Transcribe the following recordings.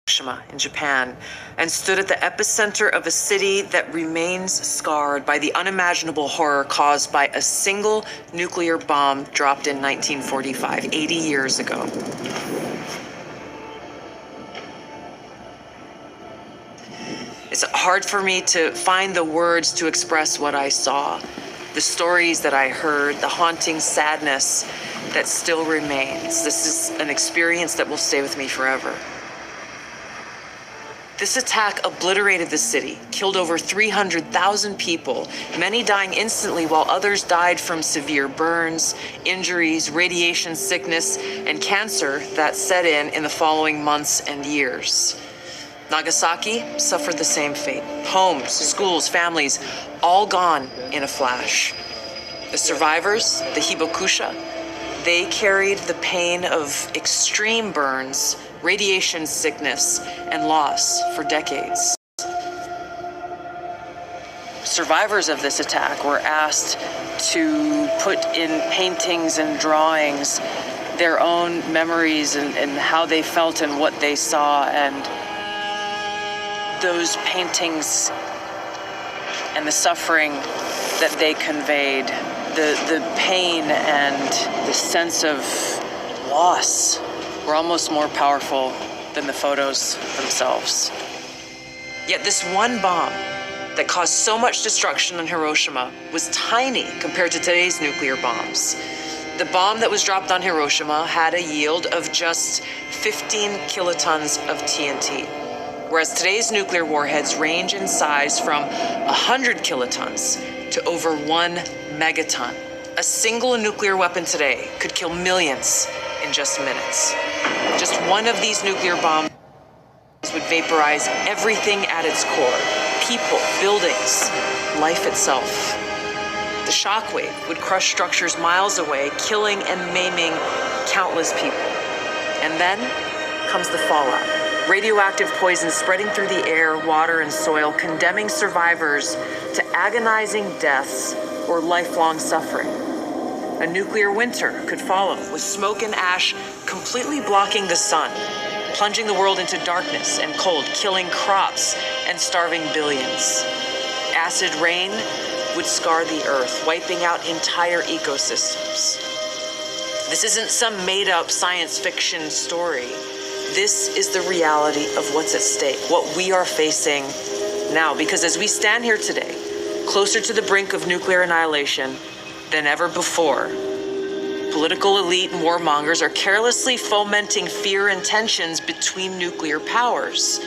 Hiroshima in Japan, and stood at the epicenter of a city that remains scarred by the unimaginable horror caused by a single nuclear bomb dropped in 1945, 80 years ago. It's hard for me to find the words to express what I saw, the stories that I heard, the haunting sadness that still remains. This is an experience that will stay with me forever. This attack obliterated the city, killed over 300,000 people, many dying instantly while others died from severe burns, injuries, radiation sickness, and cancer that set in the following months and years. Nagasaki suffered the same fate. Homes, schools, families, all gone in a flash. The survivors, the hibakusha, they carried the pain of extreme burns, radiation sickness, and loss for decades. Survivors of this attack were asked to put in paintings and drawings their own memories and how they felt and what they saw, and those paintings and the suffering that they conveyed, the pain and the sense of loss were almost more powerful than the photos themselves. Yet this one bomb that caused so much destruction in Hiroshima was tiny compared to today's nuclear bombs. The bomb that was dropped on Hiroshima had a yield of just 15 kilotons of TNT, whereas today's nuclear warheads range in size from 100 kilotons to over 1 megaton. A single nuclear weapon today could kill millions in just minutes. Just one of these nuclear bombs would vaporize everything at its core: people, buildings, life itself. The shockwave would crush structures miles away, killing and maiming countless people. And then comes the fallout. Radioactive poison spreading through the air, water, and soil, condemning survivors to agonizing deaths or lifelong suffering. A nuclear winter could follow, with smoke and ash completely blocking the sun, plunging the world into darkness and cold, killing crops and starving billions. Acid rain would scar the earth, wiping out entire ecosystems. This isn't some made-up science fiction story. This is the reality of what's at stake, what we are facing now. Because as we stand here today, closer to the brink of nuclear annihilation than ever before, political elite and warmongers are carelessly fomenting fear and tensions between nuclear powers.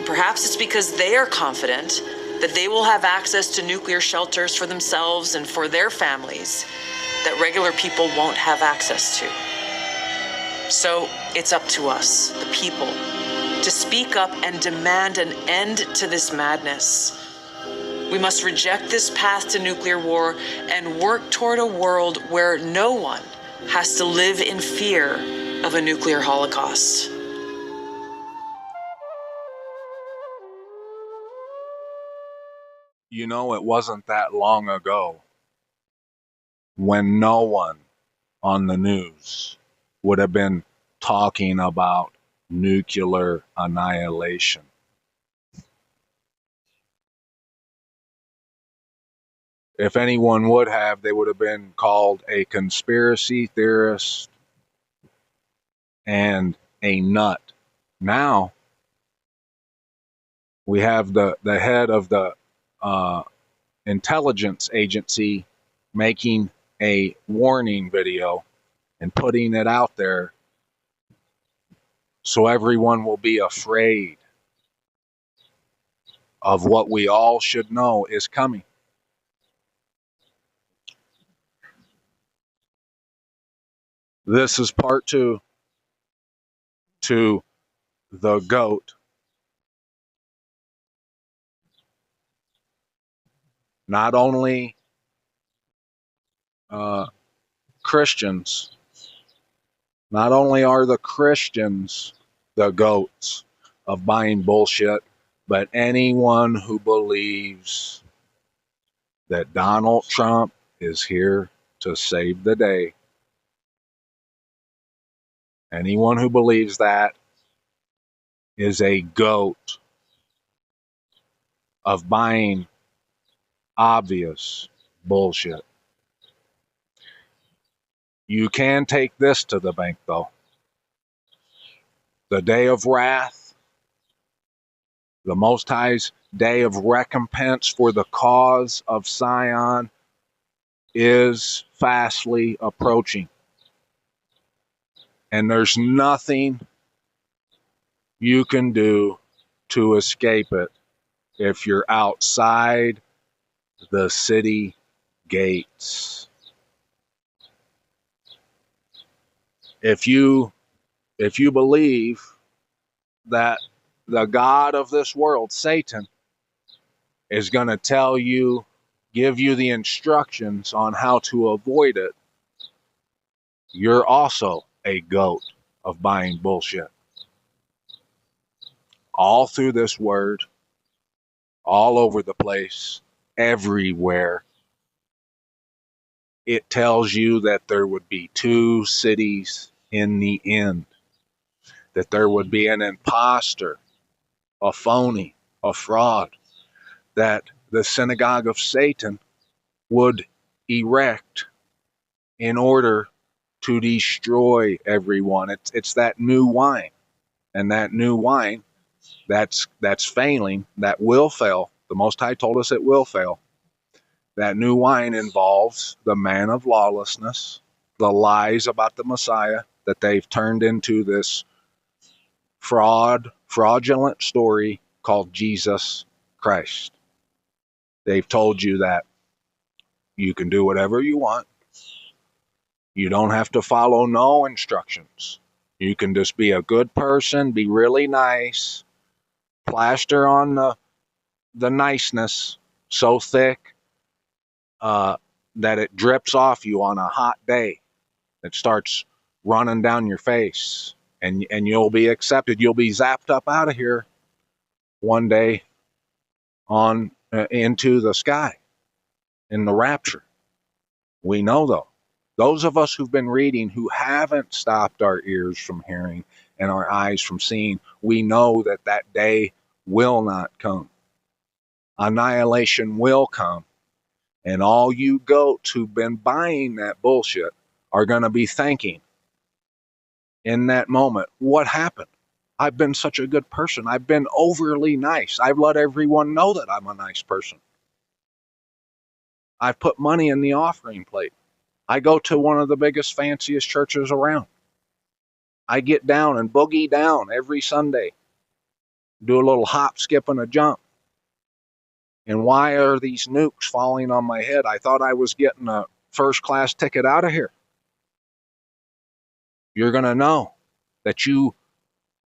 Perhaps it's because they are confident that they will have access to nuclear shelters for themselves and for their families that regular people won't have access to. So it's up to us, the people, to speak up and demand an end to this madness. We must reject this path to nuclear war and work toward a world where no one has to live in fear of a nuclear holocaust. You know, it wasn't that long ago when no one on the news would have been talking about nuclear annihilation. If anyone would have, they would have been called a conspiracy theorist and a nut. Now, we have the head of the intelligence agency making a warning video and putting it out there so everyone will be afraid of what we all should know is coming. This is part two to the GOAT. Not only Christians, not only are the Christians the GOATs of buying bullshit, but anyone who believes that Donald Trump is here to save the day. Anyone who believes that is a goat of buying obvious bullshit. You can take this to the bank, though. The day of wrath, the Most High's day of recompense for the cause of Zion is fastly approaching. And there's nothing you can do to escape it if you're outside the city gates. If you believe that the God of this world, Satan, is going to give you the instructions on how to avoid it, you're also a goat of buying bullshit. All through this word, all over the place, everywhere, it tells you that there would be two cities in the end, that there would be an imposter, a phony, a fraud, that the synagogue of Satan would erect in order to destroy everyone. It's that new wine, and that new wine that's failing, that will fail. The Most High told us it will fail. That new wine involves the man of lawlessness, the lies about the Messiah that they've turned into this fraudulent story called Jesus Christ. They've told you that you can do whatever you want. You don't have to follow no instructions. You can just be a good person, be really nice, plaster on the niceness so thick that it drips off you on a hot day. It starts running down your face, and you'll be accepted. You'll be zapped up out of here one day on into the sky in the rapture. We know, though, those of us who've been reading, who haven't stopped our ears from hearing and our eyes from seeing, we know that that day will not come. Annihilation will come. And all you goats who've been buying that bullshit are going to be thinking in that moment, what happened? I've been such a good person. I've been overly nice. I've let everyone know that I'm a nice person. I've put money in the offering plate. I go to one of the biggest, fanciest churches around. I get down and boogie down every Sunday. Do a little hop, skip, and a jump. And why are these nukes falling on my head? I thought I was getting a first-class ticket out of here. You're going to know that you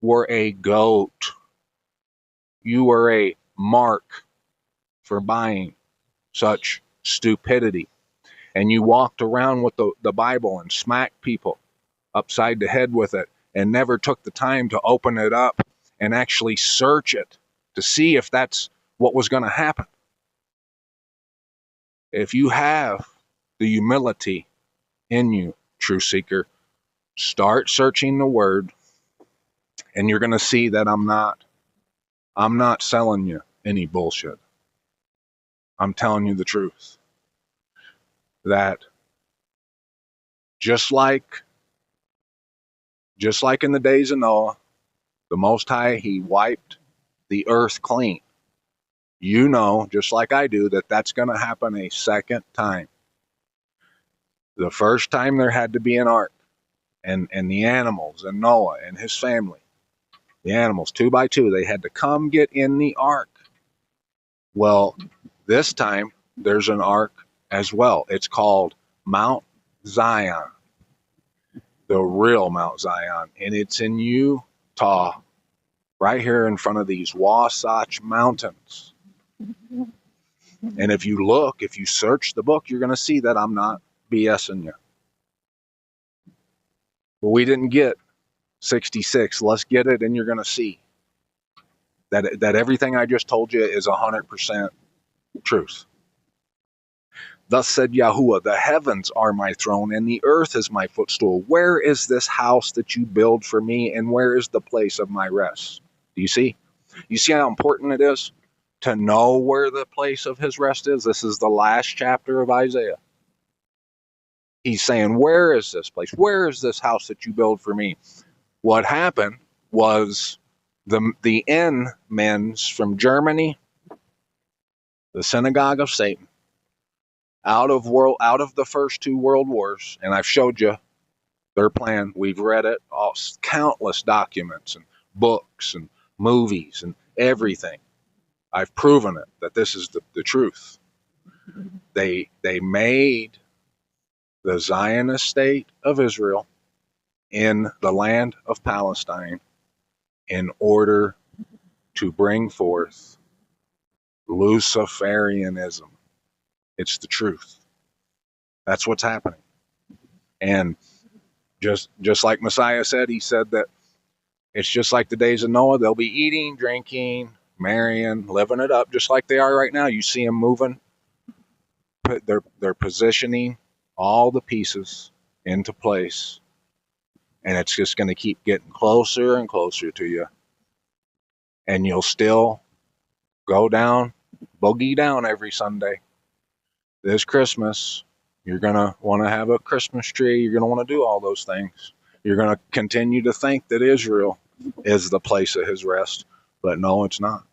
were a goat. You were a mark for buying such stupidity. And you walked around with the Bible and smacked people upside the head with it and never took the time to open it up and actually search it to see if that's what was going to happen. If you have the humility in you, true seeker, start searching the word, and you're going to see that I'm not selling you any bullshit. I'm telling you the truth. That just like in the days of Noah, the Most High, he wiped the earth clean. You know, just like I do, that that's going to happen a second time. The first time there had to be an ark, and the animals, and Noah and his family, the animals, 2 by 2, they had to come get in the ark. Well, this time there's an ark as well. It's called Mount Zion, the real Mount Zion, and it's in Utah, right here in front of these Wasatch Mountains. And if you search the book, you're going to see that I'm not BSing you. But we didn't get 66. Let's get it, and you're going to see that everything I just told you is 100% truth. Thus said Yahuwah, the heavens are my throne, and the earth is my footstool. Where is this house that you build for me, and where is the place of my rest? Do you see? You see how important it is to know where the place of his rest is? This is the last chapter of Isaiah. He's saying, where is this place? Where is this house that you build for me? What happened was the N men's from Germany, the synagogue of Satan, out of the first two world wars, and I've showed you their plan. We've read it, countless documents and books and movies and everything. I've proven it that this is the truth. They made the Zionist state of Israel in the land of Palestine in order to bring forth Luciferianism. It's the truth. That's what's happening. And just like Messiah said, he said that it's just like the days of Noah. They'll be eating, drinking, marrying, living it up, just like they are right now. You see them moving. They're positioning all the pieces into place, and it's just going to keep getting closer and closer to you. And you'll still go down, boogie down every Sunday. This Christmas, you're going to want to have a Christmas tree. You're going to want to do all those things. You're going to continue to think that Israel is the place of his rest, but no, it's not.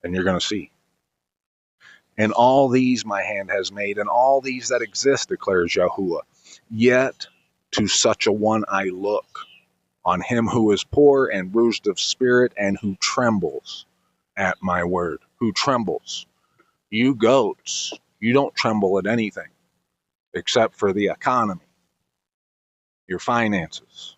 And you're going to see. And all these my hand has made, and all these that exist, declares Yahuwah. Yet to such a one I look, on him who is poor and bruised of spirit, and who trembles at my word. Who trembles? You goats, you don't tremble at anything except for the economy, your finances.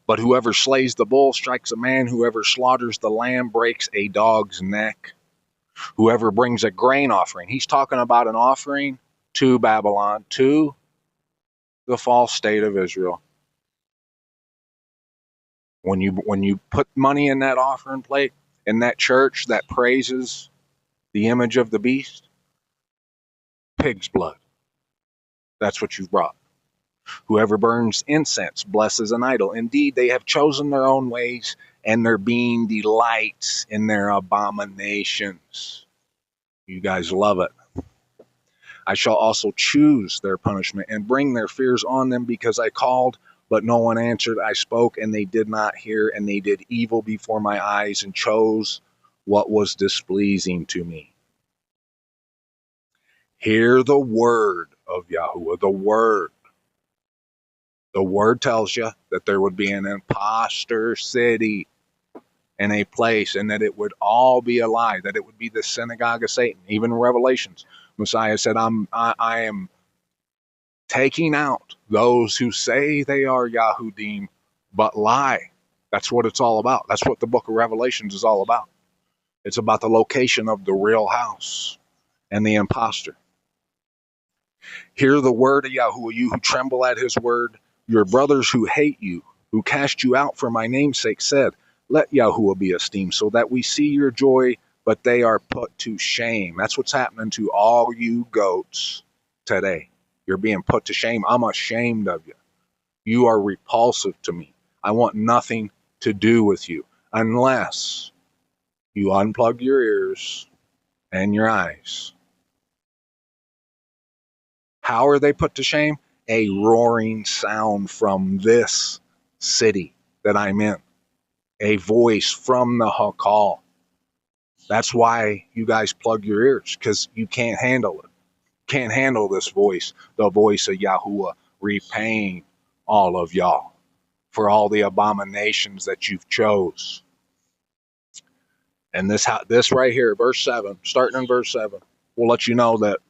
But whoever slays the bull strikes a man. Whoever slaughters the lamb breaks a dog's neck. Whoever brings a grain offering. He's talking about an offering to Babylon, to the false state of Israel. When you put money in that offering plate, in that church that praises the image of the beast, pig's blood. That's what you've brought. Whoever burns incense blesses an idol. Indeed, they have chosen their own ways, and their being delights in their abominations. You guys love it. I shall also choose their punishment and bring their fears on them, because I called, but no one answered. I spoke, and they did not hear, and they did evil before my eyes and chose what was displeasing to me. Hear the word of Yahuwah, the word. The word tells you that there would be an imposter city in a place, and that it would all be a lie, that it would be the synagogue of Satan. Even in Revelations, Messiah said, I am taking out those who say they are Yahudim, but lie. That's what it's all about. That's what the book of Revelations is all about. It's about the location of the real house and the imposter. Hear the word of Yahuwah, you who tremble at his word. Your brothers who hate you, who cast you out for my name's sake, said, let Yahuwah be esteemed, so that we see your joy, but they are put to shame. That's what's happening to all you goats today. You're being put to shame. I'm ashamed of you. You are repulsive to me. I want nothing to do with you unless you unplug your ears and your eyes. How are they put to shame? A roaring sound from this city that I'm in. A voice from the Hakal. That's why you guys plug your ears, because you can't handle it. Can't handle this voice, the voice of Yahuwah repaying all of y'all for all the abominations that you've chose. And this right here, verse 7, starting in verse 7, will let you know that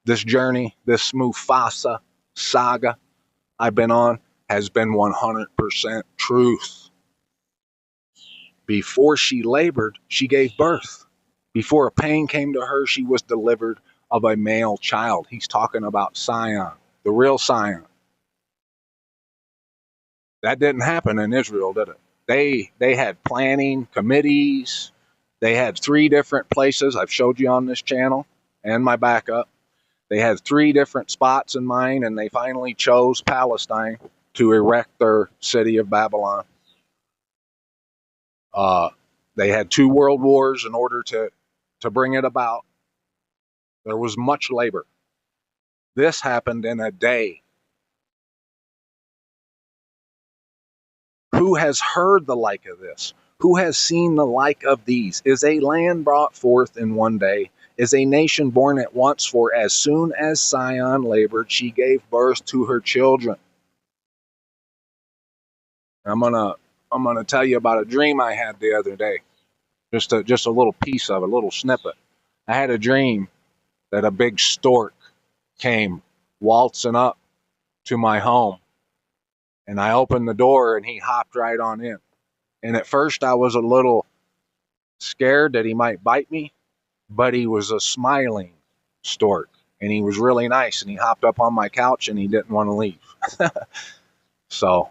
this journey, this Mufasa saga I've been on, has been 100% truth. Before she labored, she gave birth. Before a pain came to her, she was delivered of a male child. He's talking about Sion, the real Sion. That didn't happen in Israel, did it? They had planning committees. They had 3 different places I've showed you on this channel and my backup. They had 3 different spots in mind, and they finally chose Palestine to erect their city of Babylon. They had 2 world wars in order to bring it about. There was much labor. This happened in a day. Who has heard the like of this? Who has seen the like of these? Is a land brought forth in one day? Is a nation born at once? For as soon as Sion labored, she gave birth to her children. I'm gonna tell you about a dream I had the other day. Just a little piece of it, a little snippet. I had a dream that a big stork came waltzing up to my home, and I opened the door and he hopped right on in. And at first I was a little scared that he might bite me, but he was a smiling stork and he was really nice, and he hopped up on my couch and he didn't want to leave. So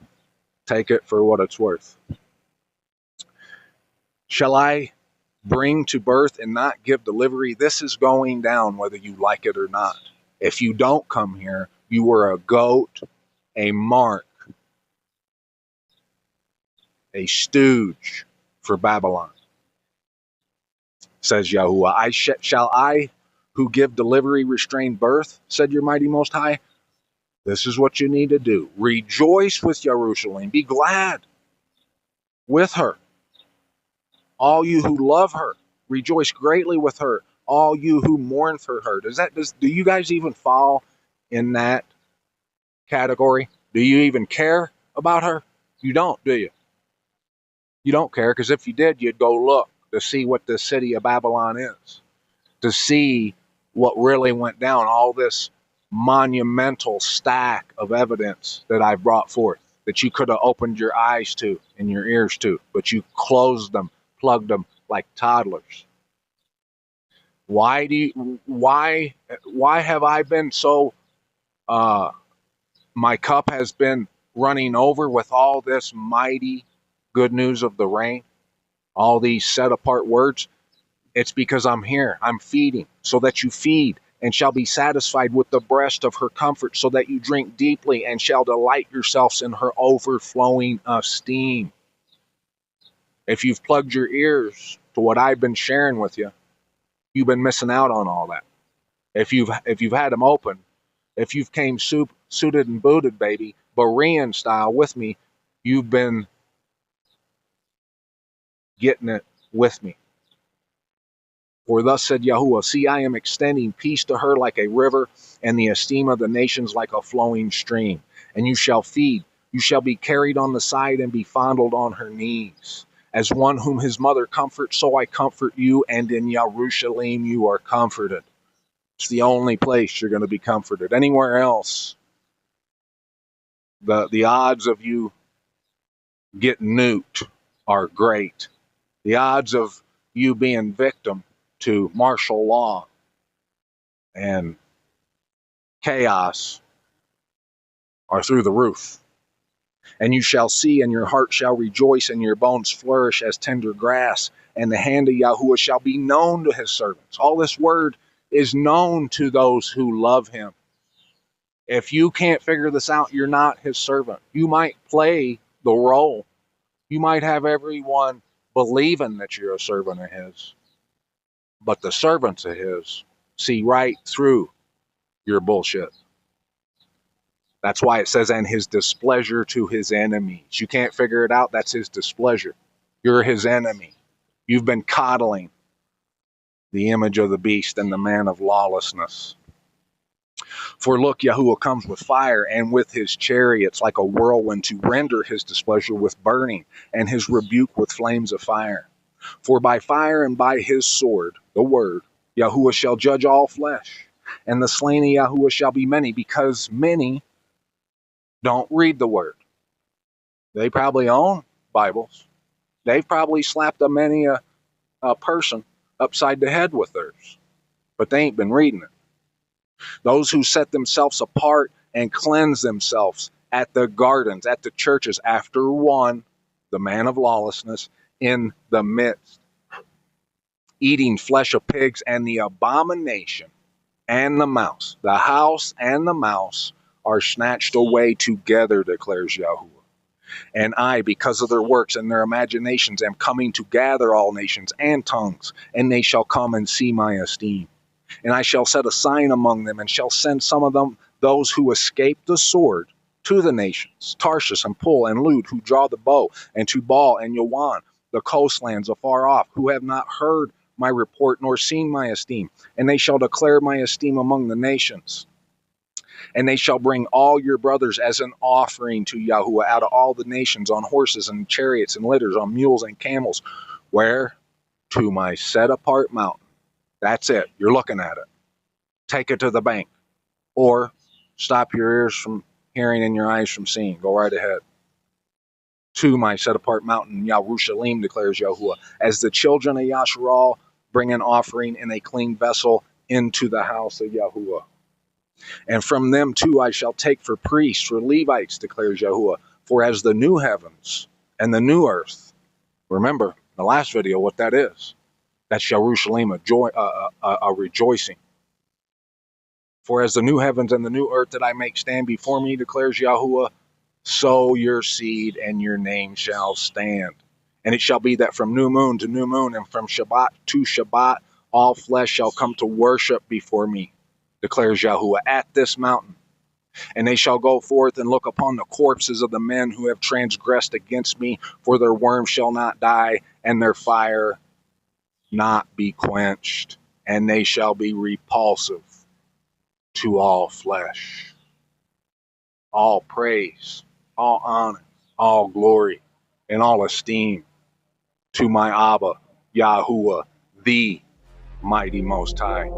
take it for what it's worth. Shall I bring to birth and not give delivery? This is going down whether you like it or not. If you don't come here, you were a goat, a mark, a stooge for Babylon, says Yahuwah. Shall I, who give delivery, restrain birth, said your mighty Most High? This is what you need to do. Rejoice with Jerusalem. Be glad with her. All you who love her, rejoice greatly with her. All you who mourn for her. Do you guys even fall in that category? Do you even care about her? You don't, do you? You don't care, because if you did, you'd go look to see what the city of Babylon is, to see what really went down, all this monumental stack of evidence that I brought forth, that you could have opened your eyes to and your ears to, but you closed them, plugged them like toddlers. Why have I been so my cup has been running over with all this mighty good news of the rain, all these set apart words? It's because I'm here. I'm feeding, so that you feed and shall be satisfied with the breast of her comfort, so that you drink deeply and shall delight yourselves in her overflowing esteem. If you've plugged your ears to what I've been sharing with you, you've been missing out on all that. If you've had them open, if you've came suited and booted, baby, Berean style with me, you've been getting it with me. For thus said Yahuwah, see, I am extending peace to her like a river, and the esteem of the nations like a flowing stream. And you shall feed, you shall be carried on the side and be fondled on her knees. As one whom his mother comforts, so I comfort you, and in Jerusalem you are comforted. It's the only place you're going to be comforted. Anywhere else, the odds of you getting nuked are great. The odds of you being victim to martial law and chaos are through the roof. And you shall see, and your heart shall rejoice, and your bones flourish as tender grass, and the hand of Yahuwah shall be known to his servants. All this word is known to those who love him. If you can't figure this out, you're not his servant. You might play the role. You might have everyone believing that you're a servant of his, but the servants of his see right through your bullshit. That's why it says, and his displeasure to his enemies. You can't figure it out, that's his displeasure. You're his enemy. You've been coddling the image of the beast and the man of lawlessness. For look, Yahuwah comes with fire, and with his chariots like a whirlwind, to render his displeasure with burning, and his rebuke with flames of fire. For by fire and by his sword, the word, Yahuwah shall judge all flesh, and the slain of Yahuwah shall be many, because many don't read the word. They probably own Bibles. They've probably slapped many a person upside the head with theirs, but they ain't been reading it. Those who set themselves apart and cleanse themselves at the gardens, at the churches, after one, the man of lawlessness, in the midst, eating flesh of pigs, and the abomination and the mouse, the house and the mouse are snatched away together, declares Yahuwah. And I, because of their works and their imaginations, am coming to gather all nations and tongues, and they shall come and see my esteem. And I shall set a sign among them, and shall send some of them, those who escape the sword, to the nations, Tarshish and Pul and Lud, who draw the bow, and Tubal and Yawan, the coastlands afar off, who have not heard my report nor seen my esteem. And they shall declare my esteem among the nations. And they shall bring all your brothers as an offering to Yahuwah out of all the nations, on horses and chariots and litters, on mules and camels. Where? To my set apart mountain. That's it. You're looking at it. Take it to the bank. Or stop your ears from hearing and your eyes from seeing. Go right ahead. To my set apart mountain, Yerushalayim, declares Yahuwah, as the children of Yasharal bring an offering in a clean vessel into the house of Yahuwah. And from them too I shall take for priests, for Levites, declares Yahuwah. For as the new heavens and the new earth, remember the last video what that is. That's Yerushalayim, a rejoicing. For as the new heavens and the new earth that I make stand before me, declares Yahuwah, so your seed and your name shall stand. And it shall be that from new moon to new moon, and from Shabbat to Shabbat, all flesh shall come to worship before me, declares Yahuwah, at this mountain. And they shall go forth and look upon the corpses of the men who have transgressed against me, for their worm shall not die, and their fire not be quenched, and they shall be repulsive to all flesh. All praise, all honor, all glory, and all esteem to my Abba, Yahuwah, the mighty Most High.